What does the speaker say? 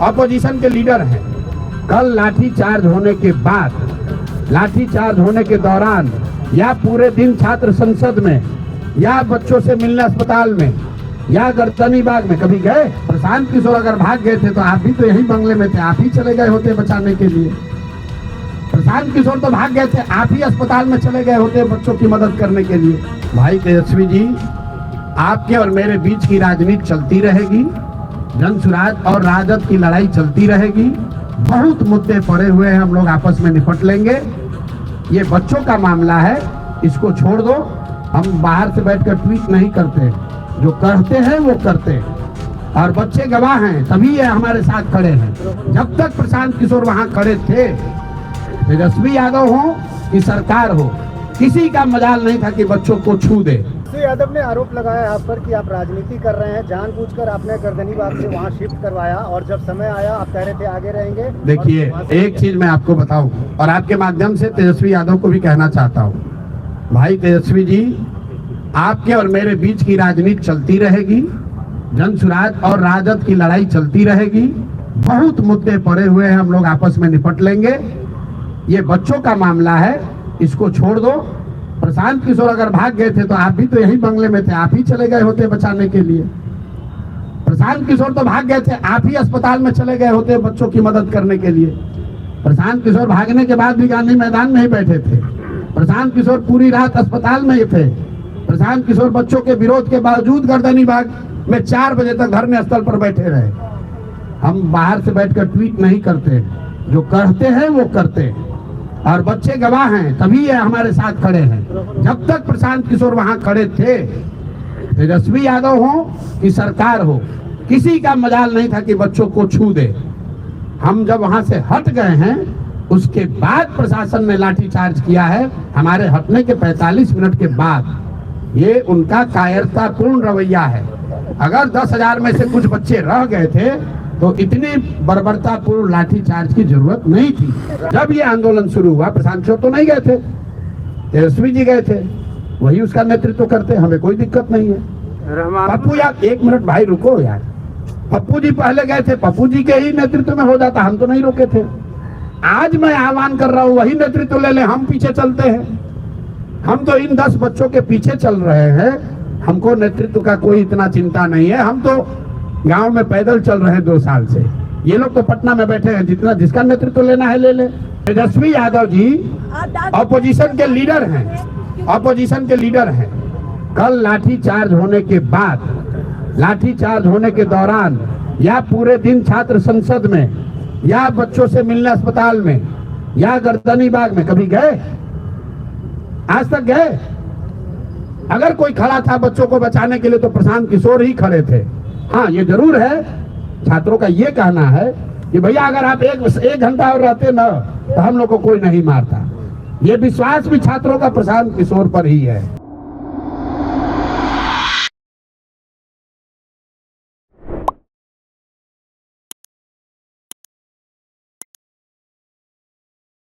Opposition के leader हैं। कल लाठीचार्ज होने के बाद, लाठीचार्ज होने के दौरान या पूरे दिन छात्र संसद में या बच्चों से मिलने अस्पताल में या गर्दनी बाग में कभी गए? प्रशांत किशोर अगर भाग गए थे तो आप भी तो यही बंगले में थे, आप ही चले गए होते बचाने के लिए। प्रशांत किशोर तो भाग गए थे, आप ही अस्पताल में चले गए होते बच्चों की मदद करने के लिए। भाई तेजस्वी जी, आपके और मेरे बीच की राजनीति चलती रहेगी, जनसुराज और राजद की लड़ाई चलती रहेगी। बहुत मुद्दे पड़े हुए हैं, हम लोग आपस में निपट लेंगे। ये बच्चों का मामला है, इसको छोड़ दो। हम बाहर से बैठकर ट्वीट नहीं करते, जो करते हैं वो करते हैं और बच्चे गवाह हैं, तभी ये हमारे साथ खड़े हैं। जब तक प्रशांत किशोर वहां खड़े थे, तेजस्वी यादव हो कि सरकार हो, किसी का मजाल नहीं था कि बच्चों को छू दे। तेजस्वी यादव ने आरोप लगाया आप पर कि आप राजनीति कर रहे हैं, जानबूझकर आपने गर्दनी बाग से वहां शिफ्ट करवाया और जब समय आया आप कह रहे थे आगे रहेंगे। देखिए, एक चीज मैं आपको बताऊं और आपके माध्यम से तेजस्वी यादव को भी कहना चाहता हूं, भाई तेजस्वी जी, आपके और मेरे बीच की राजनीति चलती रहेगी, जनसुराज और राजद की लड़ाई चलती रहेगी। बहुत मुद्दे पड़े हुए हैं, हम लोग आपस में निपट लेंगे। ये बच्चों का मामला है, इसको छोड़ दो। प्रशांत किशोर अगर भाग गए थे तो आप भी तो यही बंगले में थे, आप ही चले गए होते बचाने के लिए। प्रशांत किशोर तो भाग गए थे, आप ही अस्पताल में चले गए होते बच्चों की मदद करने के लिए। प्रशांत किशोर भागने के बाद भी गांधी मैदान में ही बैठे थे। प्रशांत किशोर पूरी रात अस्पताल में ही थे। प्रशांत किशोर बच्चों के विरोध के बावजूद गर्दनी बाग में 4 बजे तक धरने स्थल पर बैठे रहे। हम बाहर से बैठकर ट्वीट नहीं करते, जो करते हैं वो करते हैं और बच्चे गवाह हैं, तभी ये हमारे साथ खड़े हैं। जब तक प्रशांत किशोर वहां खड़े थे, तेजस्वी यादव हो कि सरकार हो, किसी का मजाल नहीं था कि बच्चों को छू दे। हम जब वहां से हट गए हैं, उसके बाद प्रशासन ने लाठीचार्ज किया है। हमारे हटने के 45 मिनट के बाद ये उनका कायरतापूर्ण रवैया है। अगर 10,000 में से कुछ बच्चे रह गए थे तो इतनी बर्बरतापूर्ण लाठीचार्ज की जरूरत नहीं थी। जब ये आंदोलन शुरू हुआ, प्रशांत किशोर तो नहीं गए थे, तेजस्वी जी गए थे, वही उसका नेतृत्व करते, हमें कोई दिक्कत नहीं है। पप्पू यार, 1 मिनट भाई रुको यार, पप्पू जी पहले गए थे, पप्पू जी के ही नेतृत्व में हो जाता, हम तो नहीं रोके थे। आज मैं आह्वान कर रहा हूँ, वही नेतृत्व ले ले, हम पीछे चलते हैं। हम तो इन 10 बच्चों के पीछे चल रहे हैं, हमको नेतृत्व का कोई इतना चिंता नहीं है। हम तो गांव में पैदल चल रहे हैं 2 साल से, ये लोग तो पटना में बैठे हैं, जिसका नेतृत्व लेना है ले ले। तेजस्वी यादव जी ऑपोजिशन के लीडर हैं, ऑपोजिशन के लीडर हैं। कल लाठीचार्ज होने के बाद, लाठीचार्ज होने के दौरान या पूरे दिन छात्र संसद में या बच्चों से मिलने अस्पताल में या गर्दनी बाग में कभी गए? आज तक गए? अगर कोई खड़ा था बच्चों को बचाने के लिए तो प्रशांत किशोर ही खड़े थे। हाँ, ये जरूर है, छात्रों का ये कहना है कि भैया अगर आप एक घंटा और रहते ना तो हम लोग को कोई नहीं मारता। ये विश्वास भी छात्रों का प्रशांत किशोर पर ही है।